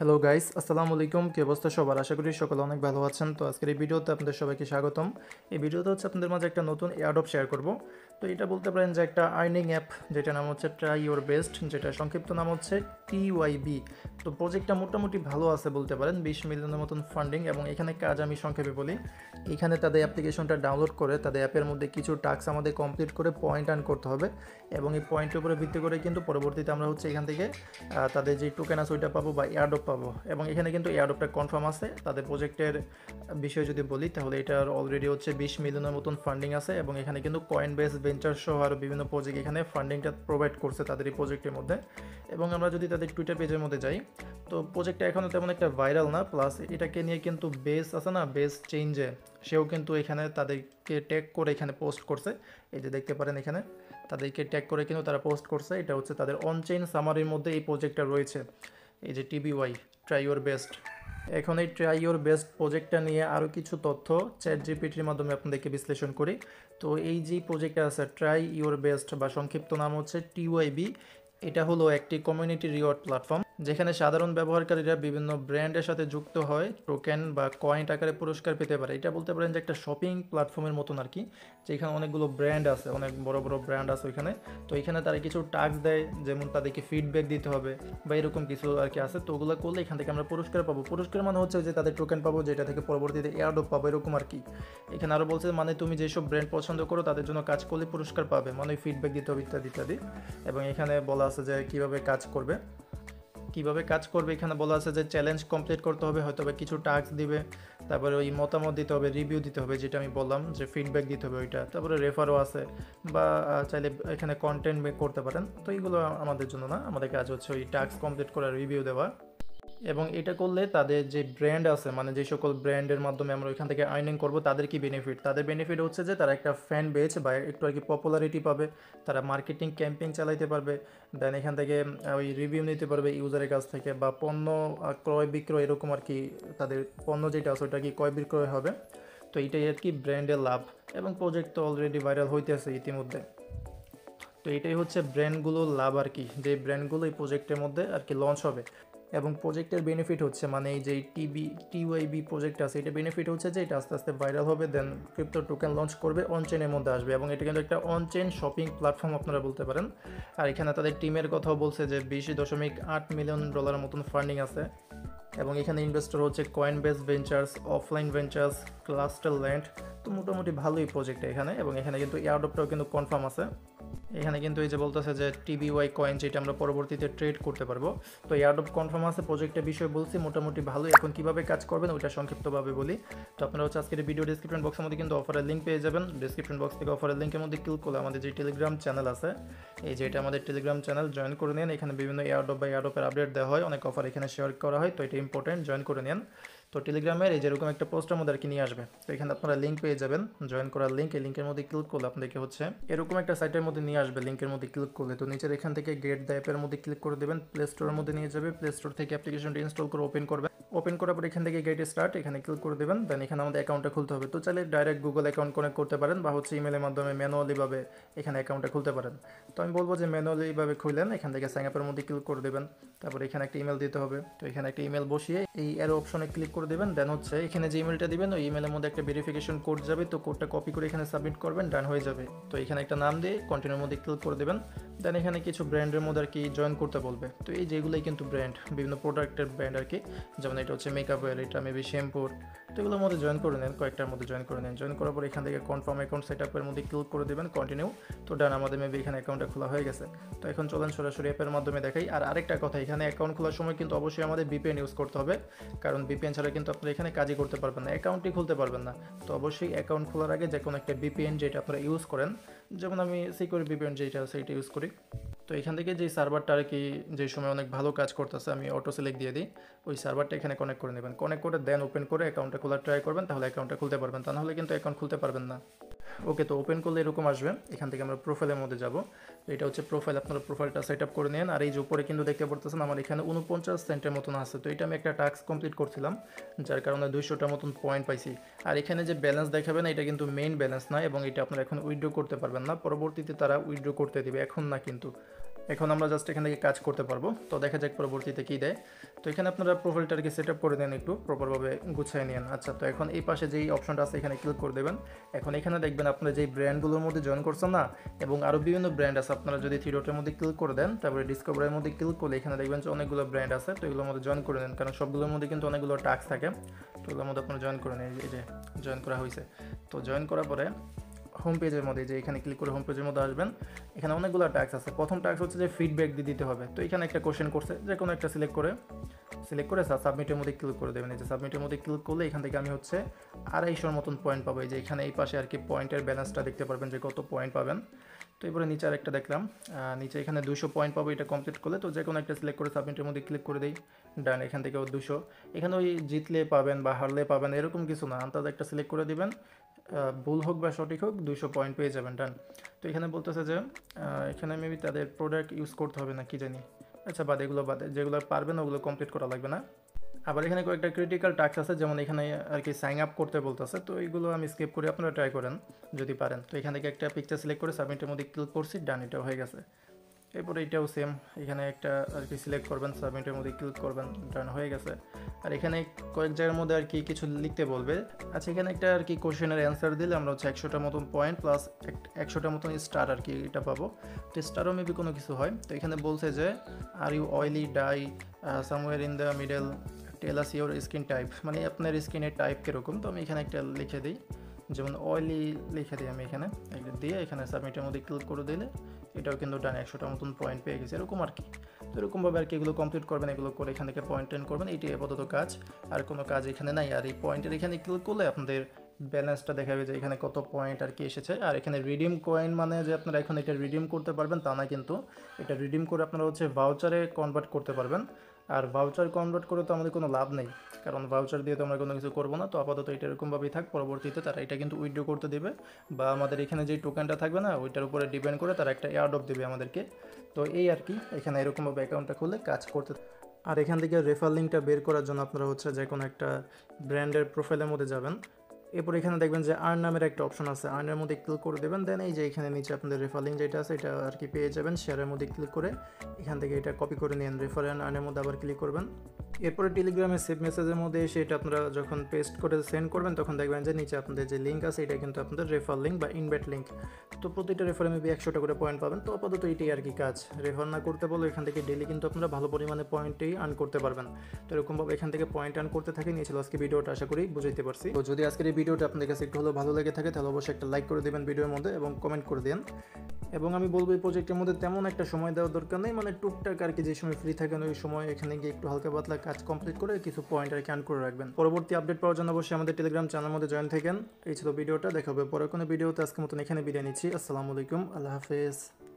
Hello guys, আসসালামু আলাইকুম। কি অবস্থা সবার? আশা করি সকলে অনেক ভালো আছেন। তো আজকের এই ভিডিওতে আপনাদের সবাইকে স্বাগতম। এই ভিডিওতে হচ্ছে আপনাদের মাঝে একটা নতুন এয়ারড্রপ শেয়ার করব। তো এটা বলতে পারেন যে একটা আর্নিং অ্যাপ, যেটা নাম হচ্ছে ট্রাই ইওর বেস্ট, যেটা সংক্ষিপ্ত নাম হচ্ছে টিওয়াইবি। তো প্রজেক্টটা মোটামুটি ভালো আছে বলতে পারেন, 20 মিলিয়নের মতন ফান্ডিং। এবং এখানে কাজ আমি সংক্ষেপে বলি, এখানে তাদের অ্যাপ্লিকেশনটা ডাউনলোড করে তাদের অ্যাপের মধ্যে কিছু টাস্ক আমাদের কমপ্লিট করে পয়েন্ট আর্ন করতে হবে। এবং এই পয়েন্টের উপরে ভিত্তি করে কিন্তু পরবর্তীতে আমরা হচ্ছে এখান থেকে তাদের যে টোকেন আছে ওইটা পাবো বা এয়ারড্রপ পাবো। এবং এখানে কিন্তু এয়ারড্রপটা কনফার্ম আছে। তাদের প্রজেক্টের বিষয়ে যদি বলি তাহলে এটার অলরেডি হচ্ছে 20 মিলিয়নের মতন ফান্ডিং আছে। এবং এখানে কিন্তু কয়েন বেস ভেঞ্চার সহ আরও বিভিন্ন প্রজেক্ট এখানে ফান্ডিংটা প্রোভাইড করছে তাদের এই প্রজেক্টের মধ্যে। এবং আমরা যদি তাদের টুইটার পেজের মধ্যে যাই, তো প্রজেক্টটা এখনও তেমন একটা ভাইরাল না। প্লাস এটাকে নিয়ে কিন্তু বেস আছে না, বেস চেঞ্জে সেও কিন্তু এখানে তাদেরকে ট্যাগ করে এখানে পোস্ট করছে। এই যে দেখতে পারেন এখানে তাদেরকে ট্যাগ করে কিন্তু তারা পোস্ট করছে। এটা হচ্ছে তাদের অনচেইন সামারির মধ্যে এই প্রজেক্টটা রয়েছে, এই যে টিবিওয়াই ট্রাই ইওর বেস্ট। এখন এই ট্রাই ইওর বেস্ট প্রজেক্টটা নিয়ে আরও কিছু তথ্য চ্যাট জিপিটির মাধ্যমে আপনাদেরকে বিশ্লেষণ করি। তো এই যে প্রজেক্টটা আছে ট্রাই ইওর বেস্ট বা সংক্ষিপ্ত নাম হচ্ছে টিওয়াইবি, এটা হলো একটি কমিউনিটি রিওয়ার্ড প্ল্যাটফর্ম, যেখানে সাধারণ ব্যবহারকারীরা বিভিন্ন ব্র্যান্ডের সাথে যুক্ত হয় টোকেন বা কয়েন আকারে পুরস্কার পেতে পারে। এটা বলতে পারেন যে একটা শপিং প্ল্যাটফর্মের মতন আর কি, যেখানে অনেকগুলো ব্র্যান্ড আছে, অনেক বড় বড় ব্র্যান্ড আছে ওইখানে। তো এখানে তারা কিছু টাস্ক দেয়, যেমন তাদেরকে ফিডব্যাক দিতে হবে বা এরকম কিছু আর কি আছে। তো ওগুলো করলে এখান থেকে আমরা পুরস্কার পাবো। পুরস্কার মানে হচ্ছে যে তাদের টোকেন পাবো, যেটা থেকে পরবর্তীতে এয়ারড্রপ পাবো, এরকম আর কি। এখানে আরও বলছে মানে তুমি যেসব ব্র্যান্ড পছন্দ করো তাদের জন্য কাজ করলে পুরস্কার পাবে, মানে ফিডব্যাক দিতে হবে ইত্যাদি ইত্যাদি। এবং এখানে বলা আছে যে কীভাবে কাজ করবে। এখানে বলা আছে যে চ্যালেঞ্জ কমপ্লিট করতে হবে, হয়তো বা কিছু টাস্ক দিবে, তারপরে ওই মতামত দিতে হবে, রিভিউ দিতে হবে, যেটা আমি বললাম যে ফিডব্যাক দিতে হবে ওইটা, তারপরে রেফারও আছে, বা চাইলে এখানে কন্টেন্ট মেক করতে পারেন। তো এইগুলো আমাদের জন্য না, আমাদের কাজ হচ্ছে ওই টাস্ক কমপ্লিট করার রিভিউ দেওয়া। এবং এটা করলে তাদের যে ব্র্যান্ড আছে, মানে যে সকল ব্র্যান্ডের মাধ্যমে আমরা ওইখান থেকে আর্নিং করব, তাদের কি বেনিফিট? তাদের বেনিফিট হচ্ছে যে তারা একটা ফ্যান বেজ বা একটু আর কি পপুলারিটি পাবে, তারা মার্কেটিং ক্যাম্পেইন চালাইতে পারবে, দেন এখান থেকে ওই রিভিউ নিতে পারবে ইউজারের কাছ থেকে, বা পণ্য ক্রয় বিক্রয় এরকম আর কি। তাদের পণ্য যেটা আছে ওইটা কি ক্রয় বিক্রয় হবে। তো এইটাই আর কি ব্র্যান্ডের লাভ। এবং প্রজেক্ট তো অলরেডি ভাইরাল হইতেছে ইতিমধ্যে। তো এটাই হচ্ছে ব্র্যান্ডগুলোর লাভ আর কি, যে ব্র্যান্ডগুলো এই প্রজেক্টের মধ্যে আর কি লঞ্চ হবে। এবং প্রজেক্টের বেনিফিট হচ্ছে, মানে এই যে টিওয়াইবি প্রজেক্ট আছে, এটা বেনিফিট হচ্ছে যে এটা আস্তে আস্তে ভাইরাল হবে, দেন ক্রিপ্টো টোকেন লঞ্চ করবে, অনচেনের মধ্যে আসবে। এবং এটা কিন্তু একটা অনচেন শপিং প্ল্যাটফর্ম আপনারা বলতে পারেন। আর এখানে তাদের টিমের কথাও বলছে যে 20.8 মিলিয়ন ডলারের মতন ফান্ডিং আছে। এবং এখানে ইনভেস্টর হচ্ছে coin base ventures, offline ventures, cluster land. তো মোটামুটি ভালোই প্রজেক্ট এখানে। এবং এখানে কিন্তু এয়ারড্রপটাও কিন্তু কনফার্ম আছে। এখানে কিন্তু এই যে বলতেছে যে টিবিওয়াই কয়েন, যেটা আমরা পরবর্তীতে ট্রেড করতে পারবো। তো এয়ারড্রপ কনফার্ম আছে, প্রজেক্টের বিষয়ে বলছি মোটামুটি ভালো। এখন কিভাবে কাজ করবেন ওইটা সংক্ষিপ্তভাবে বলি। তো আপনারা হচ্ছে আজকের ভিডিও ডিসক্রিপশন বক্সের মধ্যে কিন্তু অফারের লিঙ্ক পেয়ে যাবেন। ডিসক্রিপশন বক্স থেকে অফারের লিঙ্কের মধ্যে ক্লিক করলে আমাদের যে টেলিগ্রাম চ্যানেল আছে, এই যে এটা আমাদের টেলিগ্রাম চ্যানেল, জয়েন করে নিন। এখানে বিভিন্ন এয়ারড্রপ বা এয়ারড্রপের আপডেট দেওয়া হয়, অনেক অফার এখানে শেয়ার করা হয়। তো এটা ইম্পর্টেন্ট, জয়েন করে নিন। তো টেলিগ্রামের এই যেরকম একটা পোস্টের মধ্যে আর কি নিয়ে আসবে। তো এখানে আপনারা লিঙ্ক পেয়ে যাবেন, জয়েন করার লিঙ্ক। এই লিঙ্কের মধ্যে ক্লিক করলে আপনাদেরকে হচ্ছে এরকম একটা সাইটের মধ্যে নিয়ে আসবে। লিঙ্কের মধ্যে ক্লিক করলে তো নিচের এখান থেকে গেট দ্য অ্যাপের মধ্যে ক্লিক করে দেবেন, প্লে স্টোরের মধ্যে নিয়ে যাবে। প্লে স্টোর থেকে অ্যাপ্লিকেশনটি ইনস্টল করে ওপেন করবেন। ওপেন করার পর এখান থেকে গেট স্টার্ট, এখানে ক্লিক করে দেবেন। দেন এখানে আমাদের অ্যাকাউন্টটা খুলতে হবে। তো চাইলে ডাইরেক্ট গুগল অ্যাকাউন্ট কানেক্ট করতে পারেন, বা হচ্ছে ইমেলের মাধ্যমে ম্যানুয়ালিভাবে এখানে অ্যাকাউন্টটা খুলতে পারেন। তো আমি বলবো যে ম্যানুয়ালিভাবে খুললেন, এখান থেকে সাইন আপের মধ্যে ক্লিক করে দেবেন। তারপর এখানে একটা ইমেল দিতে হবে। তো এখানে একটা ইমেল বসিয়ে এই অ্যারো অপশনে ক্লিক করে দেবেন। দেন হচ্ছে এখানে যে ইমেলটা দিবেন ওই ইমেলের মধ্যে একটা ভেরিফিকেশন কোড যাবে। তো কোডটা কপি করে এখানে সাবমিট করবেন, ডান হয়ে যাবে। তো এখানে একটা নাম দিয়ে কন্টিনিউর মধ্যে ক্লিক করে দেবেন। দেন এখানে কিছু ব্র্যান্ডের মধ্যে আর কি জয়েন করতে বলবে। তো এই যেগুলোই কিন্তু ব্র্যান্ড, বিভিন্ন প্রোডাক্টের ব্র্যান্ড আর কি। যেমন এটা হচ্ছে মেকআপ অয়েল, এটা মেবি শ্যাম্পুর। তো এগুলোর মধ্যে জয়েন করে নেন, কয়েকটার মধ্যে জয়েন করে নেন। জয়েন করার পর এখান থেকে কনফার্ম অ্যাকাউন্ট সেট আপের মধ্যে ক্লিক করে দেবেন, কন্টিনিউ। তো ডান, আমাদের মেবি এখানে অ্যাকাউন্টটা খোলা হয়ে গেছে। তো এখন চলেন সরাসরি অ্যাপের মাধ্যমে দেখাই। আর আরেকটা কথা, এখানে অ্যাকাউন্ট খোলার সময় কিন্তু অবশ্যই আমাদের ভিপিএন ইউজ করতে হবে, কারণ ভিপিএন ছাড়া কিন্তু আপনারা এখানে কাজই করতে পারবেন না, অ্যাকাউন্টই খুলতে পারবেন না। তো অবশ্যই অ্যাকাউন্ট খোলার আগে যে কোনো একটা ভিপিএন যেটা আপনারা ইউজ করেন, যেমন আমি সিকিউর ভিপিএন যেটা আছে এটা ইউজ করি। তো এখান থেকে যে সার্ভারটা আর কি যে সময় অনেক ভালো কাজ করতেছে, আমি অটো সিলেক্ট দিয়ে দিই, ওই সার্ভারটা এখানে কানেক্ট করে নেবেন। কানেক্ট করে দেন ওপেন করে অ্যাকাউন্টটা খোলার ট্রাই করবেন, তাহলে অ্যাকাউন্টটা খুলতে পারবেন, তা নাহলে কিন্তু অ্যাকাউন্ট খুলতে পারবেন না। ওকে, তো ওপেন করলে এরকম আসবে। এখান থেকে আমরা প্রোফাইলের মধ্যে যাব। তো এটা হচ্ছে প্রোফাইল, আপনারা প্রোফাইলটা সেট আপ করে নেন। আর এই যে উপরে কিন্তু দেখতে পারতেছেন আমার এখানে 49 সেন্টের মতন আছে। তো এটা আমি একটা টাস্ক কমপ্লিট করছিলাম, যার কারণে 200টার মতন পয়েন্ট পাইছি। আর এখানে যে ব্যালেন্স দেখাবে না, এটা কিন্তু মেইন ব্যালেন্স না, এবং এটা আপনারা এখন উইথড্র করতে পারবেন না, পরবর্তীতে তারা উইথড্র করতে দিবে, এখন না কিন্তু। এখন আমরা জাস্ট এখান থেকে কাজ করতে পারবো। তো দেখা যাক পরবর্তীতে কী দেয়। তো এখানে আপনারা প্রোফাইলটাকে সেট আপ করে দেন, একটু প্রপারভাবে গুছিয়ে নিন। আচ্ছা, তো এখন এই পাশে যেই অপশনটা আছে এখানে ক্লিক করে দেবেন। এখন এখানে দেখবেন আপনারা যেই ব্র্যান্ডগুলোর মধ্যে জয়েন করছেন না, এবং আরও বিভিন্ন ব্র্যান্ড আছে, আপনারা যদি থ্রি ডটের মধ্যে ক্লিক করে দেন, তারপরে ডিসকভারের মধ্যে ক্লিক করলে এখানে দেখবেন যে অনেকগুলো ব্র্যান্ড আছে। তো এগুলোর মধ্যে জয়েন করে নেন, কারণ সবগুলোর মধ্যে কিন্তু অনেকগুলো টাস্ক থাকে। তো এগুলোর মধ্যে আপনারা জয়েন করে নেন। এই যে জয়েন করা হয়েছে। তো জয়েন করার পরে হোম পেজের মধ্যে যে এখানে ক্লিক করে হোম পেজের মধ্যে আসবেন। এখানে অনেকগুলো টাস্ক আছে। প্রথম টাস্ক হচ্ছে যে ফিডব্যাক দিয়ে দিতে হবে। তো এখানে একটা কোশ্চেন করছে, যে কোনো একটা সিলেক্ট করে সাবমিটের মধ্যে ক্লিক করে দেবেন। এই যে সাবমিটের মধ্যে ক্লিক করলে এখান থেকে আমি হচ্ছে 250 মতন পয়েন্ট পাবো। এই যে এখানে এই পাশে আর কি পয়েন্টের ব্যালেন্সটা দেখতে পারবেন যে কত পয়েন্ট পাবেন। তো এবারে নিচে আরেকটা দেখলাম, নিচে এখানে 200 পয়েন্ট পাবো এটা কমপ্লিট করলে। তো যে কোনো একটা সিলেক্ট করে সাবমিটের মধ্যে ক্লিক করে দিই, ডান। এখান থেকে 200, এখানে ওই জিতলে পাবেন বা হারলে পাবেন এরকম কিছু না, আন্দাজ একটা সিলেক্ট করে দিবেন, ভুল হোক বা সঠিক হোক 200 পয়েন্ট পেয়ে যাবেন, ডান। তো এখানে বলতেছে যে এখানে মেবি তাদের প্রোডাক্ট ইউজ করতে হবে না কি জানি। আচ্ছা, বাদে এগুলো বাদে, যেগুলো পারবেন ওগুলো কমপ্লিট করা লাগবে না। আবার এখানে কয়েকটা ক্রিটিক্যাল টাস্ক আছে, যেমন এখানে আর কি সাইন আপ করতে বলতেছে। তো এইগুলো আমি স্কিপ করে আপনারা ট্রাই করেন যদি পারেন। তো এখান থেকে একটা পিকচার সিলেক্ট করে সাবমিটের মধ্যে ক্লিক করছি, ডান, এটাও হয়ে গেছে। এরপরে এটাও সেম, এখানে একটা আর কি সিলেক্ট করবেন, সাবমিটের মধ্যে ক্লিক করবেন, ডান, হয়ে গেছে। আর এখানে কয়েক জায়গার মধ্যে আর কি কিছু লিখতে বলবে। আচ্ছা, এখানে একটা আর কি কোশ্চেনের অ্যান্সার দিলে আমরা হচ্ছে 100টার মতন পয়েন্ট প্লাস 100টার মতন স্টার আর কি এটা পাবো। তো স্টারও মেবি কোনো কিছু হয়। তো এখানে বলছে যে are you oily dry somewhere in the middle, tell us your skin type, মানে আপনার স্কিনের টাইপ কীরকম। তো আমি এখানে একটা লিখে দিই, যেমন অয়েলি লিখে দিই আমি এখানে একটা দিয়ে, এখানে সাবমিটের মধ্যে ক্লিক করে দিলে এটাও কিন্তু ডান 100টার মতন পয়েন্ট পেয়ে গেছে, এরকম আর কি। তো এরকমভাবে আর কি এগুলো কমপ্লিট করবেন, এগুলো করে এখান থেকে পয়েন্ট টেন করবেন। এইটি আপাতত কাজ, আর কোনো কাজ এখানে নাই। আর এই পয়েন্টের এখানে ক্লিক করলে আপনাদের ব্যালেন্সটা দেখাবে যে এখানে কত পয়েন্ট আর কি এসেছে। আর এখানে রিডিম কয়েন মানে যে আপনারা এখন এটা রিডিম করতে পারবেন তা না, কিন্তু এটা রিডিম করে আপনারা হচ্ছে ভাউচারে কনভার্ট করতে পারবেন। আর ভাউচার কনভার্ট করে তো আমাদের কোনো লাভ নেই, কারণ ভাউচার দিয়ে তো আমরা কোনো কিছু করবো না। তো আপাতত এটা এরকমভাবেই থাক, পরবর্তীতে তারা এটা কিন্তু উইথড্র করতে দেবে, বা আমাদের এখানে যে টোকেনটা থাকবে না ওইটার উপরে ডিপেন্ড করে তারা একটা এয়ারড্রপ দেবে আমাদেরকে। তো এই আর কি, এখানে এরকমভাবে অ্যাকাউন্টটা খুলে কাজ করতে। আর এখান থেকে রেফার লিঙ্কটা বের করার জন্য আপনারা হচ্ছে যে কোনো একটা ব্র্যান্ডের প্রোফাইলের মধ্যে যাবেন। এরপর এখানে দেখবেন যে আর্ন নামের একটা অপশন আছে, আর্নের মধ্যে ক্লিক করে দেবেন। দেন এই যে এখানে নিচে আপনাদের রেফার লিঙ্ক যেটা আছে এটা আর কি পেয়ে যাবেন। শেয়ারের মধ্যে ক্লিক করে এখান থেকে এটা কপি করে নিন, রেফার অ্যান্ড আর্নের মধ্যে আবার ক্লিক করবেন। এরপরে টেলিগ্রামে সেভ মেসেজের মধ্যে এসে এটা আপনারা যখন পেস্ট করে সেন্ড করবেন তখন দেখবেন যে নিচে আপনাদের যে লিঙ্ক আছে এটা কিন্তু আপনাদের রেফার লিঙ্ক বা ইনভাইট লিঙ্ক। তো প্রতিটা রেফারে মেবি 100টা করে পয়েন্ট পাবেন। তো আপাতত এটাই আর কি কাজ, রেফার না করতে বলো এখান থেকে ডেলি কিন্তু আপনারা ভালো পরিমাণে পয়েন্টেই আর্ন করতে পারবেন। তো এরকমভাবে এখান থেকে পয়েন্ট আর্ন করতে থাকে। নিয়েছিল আজকে ভিডিওটা, আশা করি বুঝাইতে পারছি। তো যদি আজকের এই ভিডিওটা আপনাদের কাছে একটু হলেও ভালো লেগে থাকে তাহলে অবশ্যই একটা লাইক করে দেবেন ভিডিওর মধ্যে এবং কমেন্ট করে দেন। এবং আমি বলবো এই প্রজেক্টের মধ্যে তেমন একটা সময় দেওয়ার দরকার নেই, মানে টুকটাক আর কি যে সময় ফ্রি থাকেন ওই সময় এখানে গিয়ে একটু হালকা পাতলা কাজ কমপ্লিট করে কিছু পয়েন্ট আর কি আর্ন করে রাখবেন। পরবর্তী আপডেট পাওয়ার জন্য অবশ্যই আমাদের টেলিগ্রাম চ্যানেলের মধ্যে জয়েন থাকেন। এই ছিল ভিডিওটা, দেখা হবে পরে কোনো ভিডিওতে। আজকের মতন এখানে বিদায় নিচ্ছি। আসসালামু আলাইকুম, আল্লাহ হাফেজ।